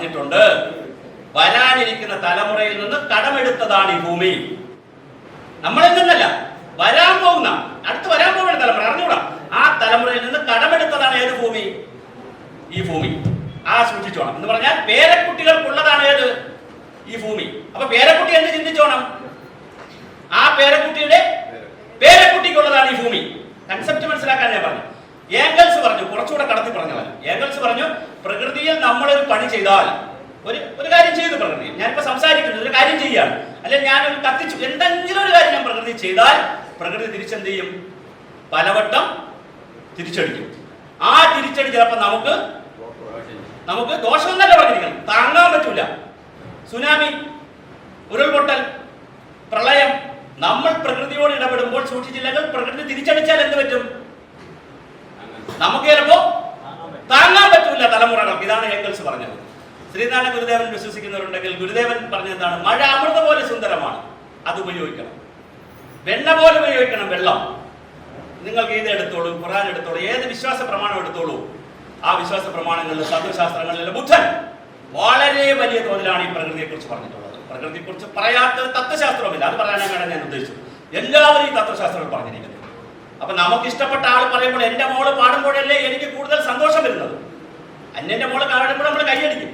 പറഞ്ഞിട്ടുണ്ട്, വരാനിരിക്കുന്ന തലമുറയിൽ നിന്ന് കടമെടുത്തതാണ് ഈ ഭൂമി. നമ്മളിൽ നിന്നല്ല, വരാൻ പോകുന്ന അടുത്ത് വരാൻ പോകുന്ന തലമുറ അറിഞ്ഞൂടാ, ആ തലമുറയിൽ നിന്ന് കടമെടുത്തതാണ് ഏത് ഭൂമി? ഈ ഭൂമി. സൂക്ഷിച്ചോണം എന്ന് പറഞ്ഞാൽ പേരക്കുട്ടികൾക്കുള്ളതാണ് ഏത്? ഈ ഭൂമി. അപ്പൊ പേരക്കുട്ടി എന്ത് ചിന്തിച്ചോണം? ആ പേരക്കുട്ടിയുടെ പേരക്കുട്ടിക്കുള്ളതാണ് ഈ ഭൂമി. കൺസെപ്റ്റ് മനസ്സിലാക്കാൻ ഞാൻ പറഞ്ഞു. ഏംഗൽസ് പറഞ്ഞു, കുറച്ചുകൂടെ കടത്തി പറഞ്ഞതാണ്. ഏംഗൽസ് പറഞ്ഞു, പ്രകൃതിയിൽ നമ്മളൊരു പണി ചെയ്താൽ, ഒരു കാര്യം ചെയ്തു പ്രകൃതി, ഞാനിപ്പോ സംസാരിക്കുന്നത് ഒരു കാര്യം ചെയ്യാണ്, അല്ലെങ്കിൽ ഞാനൊരു കത്തിച്ചു, എന്തെങ്കിലും ഒരു കാര്യം ഞാൻ പ്രകൃതി ചെയ്താൽ പ്രകൃതി തിരിച്ചെന്ത് ചെയ്യും? പലവട്ടം തിരിച്ചടിക്കും. ആ തിരിച്ചടി ചിലപ്പോൾ നമുക്ക് ദോഷമെന്നല്ല പറഞ്ഞിരിക്കണം, താങ്ങാൻ പറ്റൂല. സുനാമി, ഉരുൾപൊട്ടൽ, പ്രളയം, നമ്മൾ പ്രകൃതിയോട് ഇടപെടുമ്പോൾ സൂക്ഷിച്ചില്ലെങ്കിൽ പ്രകൃതി തിരിച്ചടിച്ചാൽ എന്ത് പറ്റും? നമുക്ക് ചിലപ്പോ താങ്ങാൻ പറ്റൂല തലമുറകൾക്ക്. ഇതാണ് ഏംഗൽസ് പറഞ്ഞത്. ശ്രീനാരായണ ഗുരുദേവൻ വിശ്വസിക്കുന്നവരുണ്ടെങ്കിൽ ഗുരുദേവൻ പറഞ്ഞതാണ്, മഴ അമൃത പോലെ സുന്ദരമാണ്, അത് ഉപയോഗിക്കണം. വെണ്ണ പോലെ ഉപയോഗിക്കണം വെള്ളം. നിങ്ങൾക്ക് ഇത് എടുത്തോളൂ, ഖുർആൻ എടുത്തോളൂ, ഏത് വിശ്വാസ പ്രമാണം എടുത്തോളൂ. ആ വിശ്വാസ പ്രമാണങ്ങളിൽ, തത്വശാസ്ത്രങ്ങളിൽ ബുദ്ധൻ വളരെ വലിയ തോതിലാണ് ഈ പ്രകൃതിയെ കുറിച്ച് പറഞ്ഞിട്ടുള്ളത്. പ്രകൃതിയെ കുറിച്ച് പറയാത്ത തത്വശാസ്ത്രവുമില്ല. അത് പറയാനാണ് ഞാൻ ഉദ്ദേശിച്ചു. എല്ലാവരും ഈ തത്വശാസ്ത്രങ്ങൾ പറഞ്ഞിരിക്കുന്നത്. അപ്പൊ നമുക്ക് ഇഷ്ടപ്പെട്ട ആൾ പറയുമ്പോൾ, എന്റെ മോള് പാടുമ്പോഴല്ലേ എനിക്ക് കൂടുതൽ സന്തോഷം വരുന്നത്. അന്യന്റെ മോള് പാടുമ്പോൾ നമ്മൾ കൈയടിക്കും.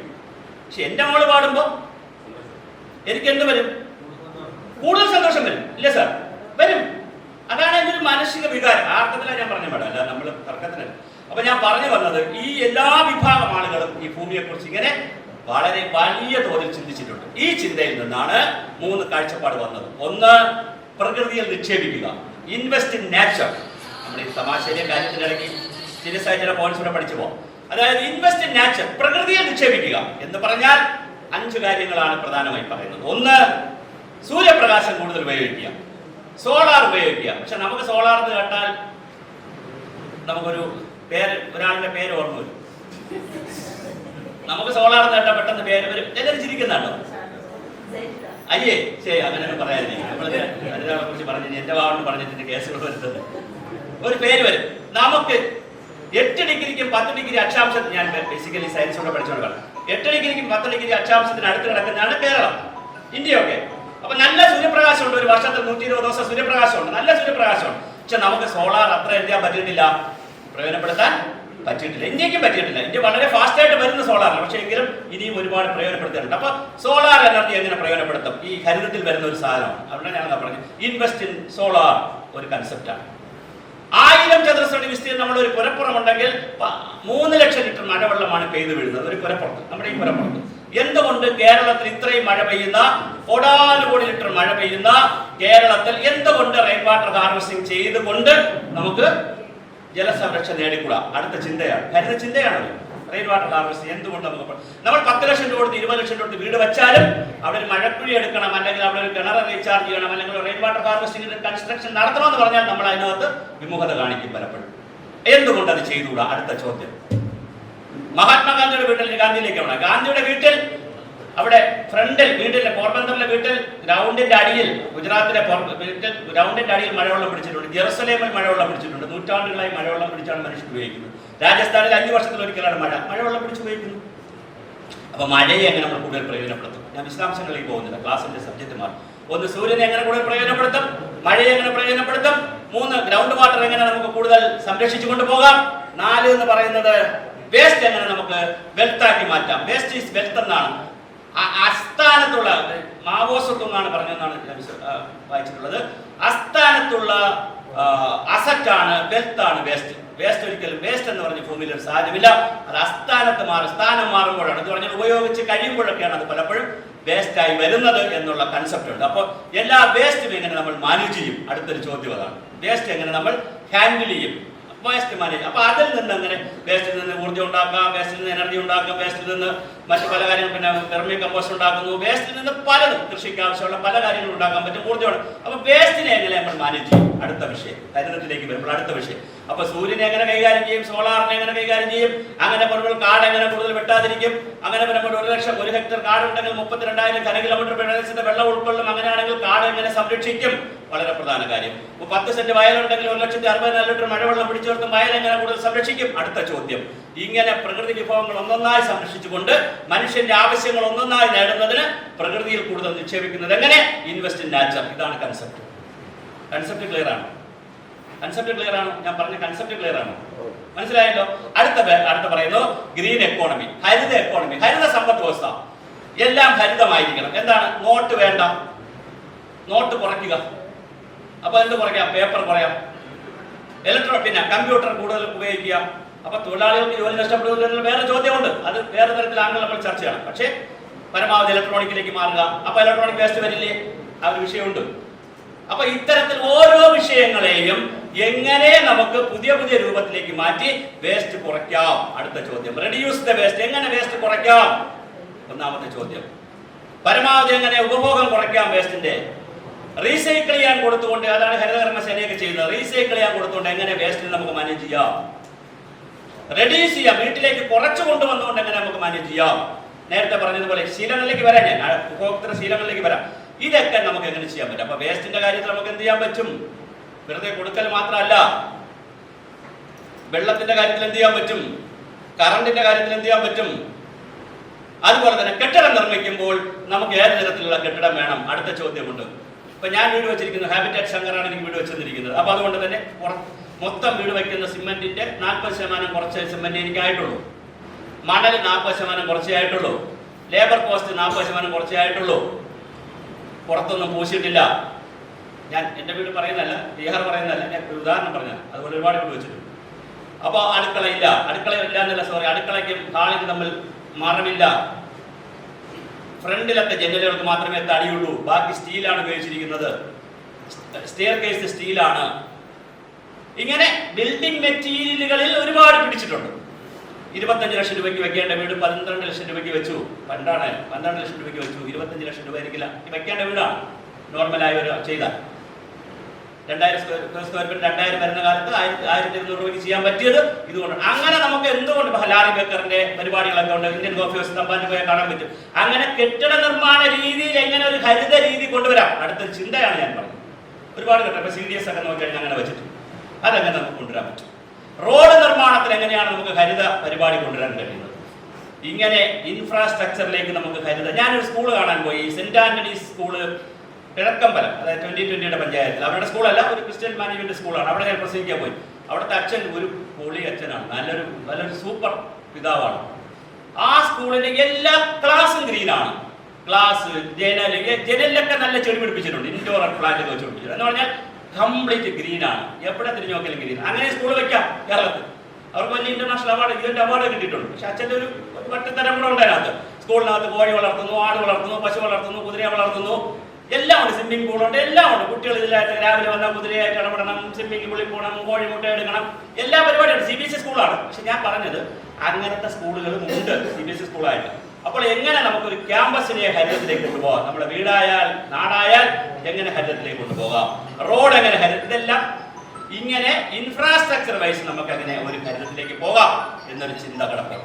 പക്ഷെ എന്റെ മോള് പാടുമ്പോ എനിക്ക് എന്ത് വരും? കൂടുതൽ സന്തോഷം വരും. ഇല്ല സാർ, വരും. അതാണ് എൻ്റെ ഒരു മാനസിക വികാരം. ആർക്കത്തിലാണ് ഞാൻ പറഞ്ഞു പാടാം, അല്ല നമ്മൾ തർക്കത്തിനല്ല. അപ്പൊ ഞാൻ പറഞ്ഞു വന്നത്, ഈ എല്ലാ വിഭാഗം ആളുകളും ഈ ഭൂമിയെ കുറിച്ച് ഇങ്ങനെ വളരെ വലിയ തോതിൽ ചിന്തിച്ചിട്ടുണ്ട്. ഈ ചിന്തയിൽ നിന്നാണ് 3 കാഴ്ചപ്പാട് വന്നത്. ഒന്ന്, പ്രകൃതിയിൽ നിക്ഷേപിക്കുക, ഇൻവെസ്റ്റ് ഇൻ നാച്ചർ. നമ്മൾ ഈ തമാശയിലെ കാര്യത്തിന്റെ ഇടയ്ക്ക് സീരിയസ് ആയി ചില പോയിന്റ്സ് കൂടെ പഠിച്ചു പോകും. അതായത് ഇൻവെസ്റ്റ് ഇൻ നാച്ചർ, പ്രകൃതിയിൽ നിക്ഷേപിക്കുക എന്ന് പറഞ്ഞാൽ 5 കാര്യങ്ങളാണ് പ്രധാനമായി പറയുന്നത്. ഒന്ന്, സൂര്യപ്രകാശം കൂടുതൽ ഉപയോഗിക്കുക, സോളാർ ഉപയോഗിക്കുക. പക്ഷെ നമുക്ക് സോളാർ എന്ന് കേട്ടാൽ നമുക്കൊരു ഒരാളുടെ പേര് ഓർമ്മ വരും. നമുക്ക് സോളാർ എന്ന് കേട്ടാൽ പെട്ടെന്ന് പേര് വരും. എല്ലാവരും ചിരിക്കുന്നുണ്ടോ? അയ്യേ, ശരി, അങ്ങനെ പറയാനില്ല. നമ്മളൊരാളെ കുറിച്ച് പറഞ്ഞു, എന്റെ ഭാഗം പറഞ്ഞിട്ട് കേസുകൾ വരുന്നത് ഒരു പേര് വരും. നമുക്ക് 8 ഡിഗ്രിക്കും 10 ഡിഗ്രി അക്ഷാംശം, ഞാൻ ബേസിക്കലി സയൻസോടെ പഠിച്ചുകൊണ്ട് 8 ഡിഗ്രിക്കും 10 ഡിഗ്രി അക്ഷാംശത്തിന് അടുത്ത് കിടക്കുന്നതാണ് കേരളം, ഇന്ത്യയൊക്കെ. അപ്പൊ നല്ല സൂര്യപ്രകാശമുണ്ട്. ഒരു വർഷത്തിൽ 120 ദിവസം സൂര്യപ്രകാശമുണ്ട്, നല്ല സൂര്യപ്രകാശമുണ്ട്. പക്ഷെ നമുക്ക് സോളാർ അത്ര എന്ത് ചെയ്യാൻ പറ്റിയിട്ടില്ല, പ്രയോജനപ്പെടുത്താൻ പറ്റിയിട്ടില്ല. ഇന്ത്യക്കും പറ്റിയിട്ടില്ല. ഇന്ത്യ വളരെ ഫാസ്റ്റ് ആയിട്ട് വരുന്ന സോളാറാണ്, പക്ഷെ എങ്കിലും ഇനിയും ഒരുപാട് പ്രയോജനപ്പെടുത്തിയിട്ടുണ്ട്. അപ്പൊ സോളാർ എനർജി എങ്ങനെ പ്രയോജനപ്പെടുത്തും? ഈ ഹരിതത്തിൽ വരുന്ന ഒരു സാധനമാണ്. അവിടെ ഞാൻ പറഞ്ഞത് ഇൻവെസ്റ്റ് ഇൻ സോളാർ ഒരു കൺസെപ്റ്റാണ്. 1000 ചതുരശ്രടി വിസ്തീർണം നമ്മൾ ഒരു പുരപ്പുറമുണ്ടെങ്കിൽ 3 ലക്ഷം ലിറ്റർ മഴവെള്ളമാണ് പെയ്തു വീഴുന്നത് ഒരു പുരപ്പുറത്ത്, നമ്മുടെ ഈ പുരപ്പുറത്ത്. എന്തുകൊണ്ട് കേരളത്തിൽ ഇത്രയും മഴ പെയ്യുന്ന, കോടാനുകോടി ലിറ്റർ മഴ പെയ്യുന്ന കേരളത്തിൽ എന്തുകൊണ്ട് റെയിൻ വാട്ടർ ഹാർവെസ്റ്റിംഗ് ചെയ്തുകൊണ്ട് നമുക്ക് ജലസംരക്ഷണം നേടിക്കൂടാ? അടുത്ത ചിന്തയാണ്, ഹരിത ചിന്തയാണല്ലോ റെയിൻ വാട്ടർ ഹാർവെസ്റ്റിംഗ്. എന്തുകൊണ്ട് നമ്മൾ 10 ലക്ഷം രൂപ കൊടുത്ത് 20 ലക്ഷം രൂപ വീട് വെച്ചാലും അവിടെ ഒരു മഴക്കുഴി എടുക്കണം, അല്ലെങ്കിൽ അവിടെ ഒരു കിണർ റീചാർജ് ചെയ്യണം, അല്ലെങ്കിൽ റെയിൻ വാട്ടർ ഹാർവെസ്റ്റിംഗ് കൺസ്ട്രക്ഷൻ നടത്തണമെന്ന് പറഞ്ഞാൽ നമ്മൾ അതിനകത്ത് വിമുഖത കാണിക്കും പലപ്പോഴും. എന്തുകൊണ്ട് അത് ചെയ്തുകൂടാ? അടുത്ത ചോദ്യം. മഹാത്മാഗാന്ധിയുടെ വീട്ടിൽ, ഗാന്ധിയിലേക്ക് വേണം, ഗാന്ധിയുടെ വീട്ടിൽ അവിടെ ഫ്രണ്ടിൽ, വീട്ടിലെ പോർബന്തറിലെ വീട്ടിൽ ഗ്രൗണ്ടിന്റെ അടിയിൽ, ഗുജറാത്തിലെ വീട്ടിൽ ഗ്രൗണ്ടിന്റെ അടിയിൽ മഴവെള്ളം പിടിച്ചിട്ടുണ്ട്. ജെറുസലേമിൽ മഴവെള്ളം പിടിച്ചിട്ടുണ്ട്. നൂറ്റാണ്ടുകളായി മഴവെള്ളം പിടിച്ചാണ് മനുഷ്യർ ഉപയോഗിക്കുന്നത്. രാജസ്ഥാനിൽ 5 വർഷത്തിൽ ഒരിക്കലാണ് മഴവെള്ളം പിടിച്ച് ഉപയോഗിക്കുന്നു. അപ്പൊ മഴയെ എങ്ങനെ നമ്മൾ കൂടുതൽ പ്രയോജനപ്പെടുത്തും? ഞാൻ വിശദാംശങ്ങളിലേക്ക് പോകുന്നില്ല, ക്ലാസിന്റെ സബ്ജക്ട് മാറും. 1, സൂര്യനെ എങ്ങനെ കൂടുതൽ പ്രയോജനപ്പെടുത്തും, മഴയെ എങ്ങനെ പ്രയോജനപ്പെടുത്തും. 3, ഗ്രൗണ്ട് വാട്ടർ എങ്ങനെ നമുക്ക് കൂടുതൽ സംരക്ഷിച്ചു കൊണ്ടുപോകാം. 4 എന്ന് പറയുന്നത് വേസ്റ്റ് എങ്ങനെ നമുക്ക് വെൽത്താക്കി മാറ്റാം. വേസ്റ്റ് ഈസ് വെൽത്ത് എന്നാണ് അസ്ഥാനത്തുള്ള മാവോസത്വം എന്നാണ് പറഞ്ഞതെന്നാണ് ഞാൻ വായിച്ചിട്ടുള്ളത്. അസ്ഥാനത്തുള്ള അസറ്റാണ്, വെൽത്താണ് വേസ്റ്റ്. വേസ്റ്റ് ഒരിക്കലും വേസ്റ്റ് എന്ന് പറഞ്ഞ ഭൂമിയിൽ ഒരു സാധ്യമില്ല. അത് അസ്ഥാനത്ത് മാറും, സ്ഥാനം മാറുമ്പോഴാണ്, ഇത് പറഞ്ഞാൽ ഉപയോഗിച്ച് കഴിയുമ്പോഴൊക്കെയാണ് അത് പലപ്പോഴും വേസ്റ്റായി വരുന്നത് എന്നുള്ള കൺസെപ്റ്റ് ഉണ്ട്. അപ്പോൾ എല്ലാ വേസ്റ്റും എങ്ങനെ നമ്മൾ മാനേജ് ചെയ്യും? അടുത്തൊരു ചോദ്യം അതാണ്. വേസ്റ്റ് എങ്ങനെ നമ്മൾ ഹാൻഡിൽ ചെയ്യും, വേസ്റ്റ് മാനേജ്. അപ്പൊ അതിൽ നിന്ന് എങ്ങനെ വേസ്റ്റിൽ നിന്ന് ഊർജ്ജം ഉണ്ടാക്കാം, വേസ്റ്റിൽ നിന്ന് എനർജി ഉണ്ടാക്കാം, വേസ്റ്റിൽ നിന്ന് മറ്റു പല കാര്യങ്ങൾ, പിന്നെ വെർമി കമ്പോസ്റ്റ് ഉണ്ടാക്കുന്നു, വേസ്റ്റിൽ നിന്ന് പലതും കൃഷിക്ക് ആവശ്യമുള്ള പല കാര്യങ്ങളും ഉണ്ടാക്കാൻ പറ്റും, ഊർജ്ജമാണ്. അപ്പൊ വേസ്റ്റിനെ എങ്ങനെ നമ്മൾ മാനേജ് ചെയ്യും? അടുത്ത വിഷയം, ഹരിതത്തിലേക്ക് വരുമ്പോൾ അടുത്ത വിഷയം. അപ്പൊ സൂര്യനെ എങ്ങനെ കൈകാര്യം ചെയ്യും, സോളാറിനെ എങ്ങനെ കൈകാര്യം ചെയ്യും, അങ്ങനെ പറയുമ്പോൾ കാട് എങ്ങനെ കൂടുതൽ വെട്ടാതിരിക്കും, അങ്ങനെ പറയുമ്പോൾ 1 ഹെക്ടർ കാടുണ്ടെങ്കിൽ 32,000 ഘനകിലോമീറ്റർ പ്രദേശത്തെ വെള്ളം ഉൾക്കൊള്ളും, അങ്ങനെയാണെങ്കിൽ കാട് എങ്ങനെ സംരക്ഷിക്കും, വളരെ പ്രധാന കാര്യം. 10 സെന്റ് വയലുണ്ടെങ്കിൽ 1,60,000 ലിറ്റർ മഴവെള്ളം പിടിച്ചു നിർത്തും, വയൽ എങ്ങനെ കൂടുതൽ സംരക്ഷിക്കും, അടുത്ത ചോദ്യം. ഇങ്ങനെ പ്രകൃതി വിഭവങ്ങൾ ഒന്നൊന്നായി സംരക്ഷിച്ചുകൊണ്ട് മനുഷ്യന്റെ ആവശ്യങ്ങൾ ഒന്നൊന്നായി നേടുന്നതിന് പ്രകൃതിയിൽ കൂടുതൽ നിക്ഷേപിക്കുന്നത് എങ്ങനെ, ഇൻവെസ്റ്റ് ഇൻ നാച്ചർ. ഇതാണ് കൺസെപ്റ്റ്. കൺസെപ്റ്റ് ക്ലിയർ ആണ്? കൺസെപ്റ്റ് ക്ലിയർ ആണ്? ഞാൻ പറഞ്ഞ കൺസെപ്റ്റ് ക്ലിയർ ആണ്? മനസ്സിലായല്ലോ? അടുത്ത പറയുന്നു ഗ്രീൻ എക്കോണമി, ഹരിത എക്കോണമി, ഹരിത സമ്പദ് വ്യവസ്ഥ. എല്ലാം ഹരിതമായിരിക്കണം. എന്താണ്? നോട്ട് വേണ്ട, നോട്ട് കുറയ്ക്കുക. അപ്പൊ എന്ത് കുറയ്ക്കാം? പേപ്പർ കുറയാം. പിന്നെ കമ്പ്യൂട്ടർ കൂടുതൽ ഉപയോഗിക്കുക. അപ്പൊ തൊഴിലാളികൾക്ക് ജോലി നഷ്ടപ്പെടുന്നതിന് വേറെ ചോദ്യമുണ്ട്, അത് വേറെ തരത്തിലാണെങ്കിൽ നമ്മൾ ചർച്ച ചെയ്യണം. പക്ഷേ പരമാവധി ഇലക്ട്രോണിക്കിലേക്ക് മാറുക. അപ്പൊ ഇലക്ട്രോണിക് വേസ്റ്റ് വരില്ലേ? ആ ഒരു വിഷയമുണ്ട്. അപ്പൊ ഇത്തരത്തിൽ ഓരോ വിഷയങ്ങളെയും എങ്ങനെ നമുക്ക് പുതിയ പുതിയ രൂപത്തിലേക്ക് മാറ്റി വേസ്റ്റ് കുറയ്ക്കാം. അടുത്ത ചോദ്യം, റെഡ്യൂസ് ദ വേസ്റ്റ്. എങ്ങനെ വേസ്റ്റ് കുറയ്ക്കാം? ഒന്നാമത്തെ ചോദ്യം. പരമാവധി എങ്ങനെ ഉപഭോഗം കുറയ്ക്കാം വേസ്റ്റിന്റെ? റീസൈക്കിൾ ചെയ്യാൻ കൊടുത്തുകൊണ്ട്, അതാണ് ഹരിതകർമ്മ സേനയൊക്കെ ചെയ്യുന്നത്. റീസൈക്കിൾ ചെയ്യാൻ കൊടുത്തുകൊണ്ട് എങ്ങനെ വേസ്റ്റിനെ നമുക്ക് മാനേജ് ചെയ്യാം? റെഡ്യൂസ് ചെയ്യാം, വീട്ടിലേക്ക് കുറച്ചു കൊണ്ടുവന്നുകൊണ്ട് എങ്ങനെ നമുക്ക് മാനേജ് ചെയ്യാം? നേരത്തെ പറഞ്ഞതുപോലെ ശീലങ്ങളിലേക്ക് വരാം, ഞാൻ ഉപഭോക്തൃ ശീലങ്ങളിലേക്ക് വരാം. ഇതൊക്കെ നമുക്ക് എങ്ങനെ ചെയ്യാൻ പറ്റും? അപ്പൊ വേസ്റ്റിന്റെ കാര്യത്തിൽ നമുക്ക് എന്ത് ചെയ്യാൻ പറ്റും? വെറുതെ കൊടുക്കൽ മാത്രമല്ല, വെള്ളത്തിന്റെ കാര്യത്തിൽ എന്ത് ചെയ്യാൻ പറ്റും? കറണ്ടിന്റെ കാര്യത്തിൽ എന്ത് ചെയ്യാൻ പറ്റും? അതുപോലെ തന്നെ കെട്ടിടം നിർമ്മിക്കുമ്പോൾ നമുക്ക് ഏത് തരത്തിലുള്ള കെട്ടിടം വേണം? അടുത്ത ചോദ്യമുണ്ട്. ഇപ്പൊ ഞാൻ വീട് വെച്ചിരിക്കുന്നത് ഹാബിറ്റാറ്റ് ശങ്കറാണ് എനിക്ക് വീട് വെച്ചിരിക്കുന്നത്. അപ്പൊ അതുകൊണ്ട് തന്നെ മൊത്തം വീട് വയ്ക്കുന്ന സിമെന്റിന്റെ 40% കുറച്ച് സിമെന്റ് എനിക്കായിട്ടുള്ളൂ, മണൽ 40% കുറച്ചേ ആയിട്ടുള്ളൂ, ലേബർ കോസ്റ്റ് 40% കുറച്ചേ ആയിട്ടുള്ളൂ, പുറത്തൊന്നും പൂശിയിട്ടില്ല. ഞാൻ എൻ്റെ വീട് പറയുന്നതല്ല, ബീഹാർ പറയുന്നതല്ല, ഞാൻ ഉദാഹരണം പറഞ്ഞത്. അതുപോലെ ഒരുപാട് വീട് വെച്ചിട്ടുണ്ട്. അപ്പോൾ അടുക്കളയില്ല, അടുക്കളയ്ക്കും ഹാളിനും തമ്മിൽ മറവില്ല. ഫ്രണ്ടിലത്തെ ജനലുകൾക്ക് മാത്രമേ തടിയുള്ളൂ, ബാക്കി സ്റ്റീലാണ് ഉപയോഗിച്ചിരിക്കുന്നത്. സ്റ്റെയർ കേസ് സ്റ്റീലാണ്. ഇങ്ങനെ ബിൽഡിംഗ് മെറ്റീരിയലുകളിൽ ഒരുപാട് പിടിച്ചിട്ടുണ്ട്. 25 ലക്ഷം രൂപയ്ക്ക് വെക്കേണ്ട വീട് 12 ലക്ഷം രൂപയ്ക്ക് വെച്ചു. പണ്ടാണ് 12 ലക്ഷം രൂപയ്ക്ക് വെച്ചു. 25 ലക്ഷം രൂപ ആയിരിക്കില്ല വെക്കേണ്ട വീടാണ് നോർമലായി ഒരു ചെയ്താൽ. 2000 സ്ക്വയർ ഫീറ്റ് 2000 വരുന്ന കാലത്ത് 1200 രൂപയ്ക്ക് ചെയ്യാൻ പറ്റിയത് ഇതുകൊണ്ട്. അങ്ങനെ നമുക്ക് എന്തുകൊണ്ട് ലാറി ബേക്കറിന്റെ പരിപാടികളൊക്കെ ഉണ്ട്, ഇന്ത്യൻ കോഫി ഹൗസ് തമ്പാൻ പോയാൽ കാണാൻ പറ്റും. അങ്ങനെ കെട്ടിട നിർമ്മാണ രീതിയിൽ എങ്ങനെ ഒരു ഹരിത രീതി കൊണ്ടുവരാം, അടുത്ത ചിന്തയാണ് ഞാൻ പറഞ്ഞത്. ഒരുപാട് ഘട്ടം ഇപ്പൊ CDS ഒക്കെ നോക്കിയാൽ അങ്ങനെ വെച്ചിട്ടുണ്ട്. അതെങ്ങനെ നമുക്ക് കൊണ്ടുവരാൻ പറ്റും? റോഡ് നിർമ്മാണത്തിൽ എങ്ങനെയാണ് നമുക്ക് ഹരിത പരിപാടി കൊണ്ടുവരാൻ കഴിയുന്നത്? ഇങ്ങനെ ഇൻഫ്രാസ്ട്രക്ചറിലേക്ക് നമുക്ക് ഹരിത. ഞാനൊരു സ്കൂൾ കാണാൻ പോയി, സെന്റ് ആന്റണീസ് സ്കൂള്, കിഴക്കമ്പലം, അതായത് 2020 പഞ്ചായത്തിൽ. അവരുടെ സ്കൂളല്ല, ഒരു ക്രിസ്ത്യൻ മാനേജ്മെന്റ് സ്കൂളാണ്. അവിടെ ഞാൻ പ്രസംഗിക്കാൻ പോയി. അവിടുത്തെ അച്ഛൻ ഒരു പൊളി അച്ഛനാണ്, നല്ലൊരു സൂപ്പർ പിതാവാണ്. ആ സ്കൂളിലെ എല്ലാ ക്ലാസ്സും ഗ്രീനാണ്. ക്ലാസ്, ജനലിലൊക്കെ നല്ല ചെടി പിടിപ്പിച്ചിട്ടുണ്ട്, ഇൻഡോർ പ്ലാന്റ് വെച്ചുപിടിച്ചിട്ടുണ്ട്. എന്ന് പറഞ്ഞാൽ കംപ്ലീറ്റ് ഗ്രീനാണ്. എവിടെ തിരിഞ്ഞു നോക്കിയാലും ഗ്രീൻ. അങ്ങനെ സ്കൂൾ വെക്കാം കേരളത്തിൽ. അവർക്ക് വലിയ ഇന്റർനാഷണൽ അവാർഡ്, ഇതിന്റെ അവാർഡ് കിട്ടിയിട്ടുണ്ട്. പക്ഷെ അച്ഛൻ്റെ ഒരു വട്ടത്തരം കൂടെ ഉണ്ട് അതിനകത്ത്. സ്കൂളിനകത്ത് കോഴി വളർത്തുന്നു, ആട് വളർത്തുന്നു, പശു വളർത്തുന്നു, കുതിരയെ വളർത്തുന്നു, എല്ലാം ഉണ്ട്. സ്വിമ്മിംഗ് പൂളുണ്ട്, എല്ലാം ഉണ്ട്. കുട്ടികൾ ഇതിലായിട്ട് രാവിലെ വന്നാൽ കുതിരയായിട്ട് ഇടപെടണം, സ്വിമ്മിംഗ് പൂളിൽ പോകണം, കോഴി മുട്ട എടുക്കണം, എല്ലാ പരിപാടിയുണ്ട്. CBSE സ്കൂളാണ്. പക്ഷെ ഞാൻ പറഞ്ഞത് അങ്ങനത്തെ സ്കൂളുകളും ഉണ്ട് CBSE സ്കൂളായിട്ട്. അപ്പോൾ എങ്ങനെ നമുക്കൊരു ക്യാമ്പസിനെ ഹരിതത്തിലേക്ക് കൊണ്ടുപോകാം? നമ്മുടെ വീടായാൽ നാടായാൽ എങ്ങനെ ഹരിതത്തിലേക്ക് കൊണ്ടുപോകാം? റോഡ് എങ്ങനെ ഇതെല്ലാം ഇങ്ങനെ ഇൻഫ്രാസ്ട്രക്ചർ വൈസ് നമുക്ക് അങ്ങനെ ഒരു ഹരിതത്തിലേക്ക് പോകാം എന്നൊരു ചിന്ത കിടക്കും.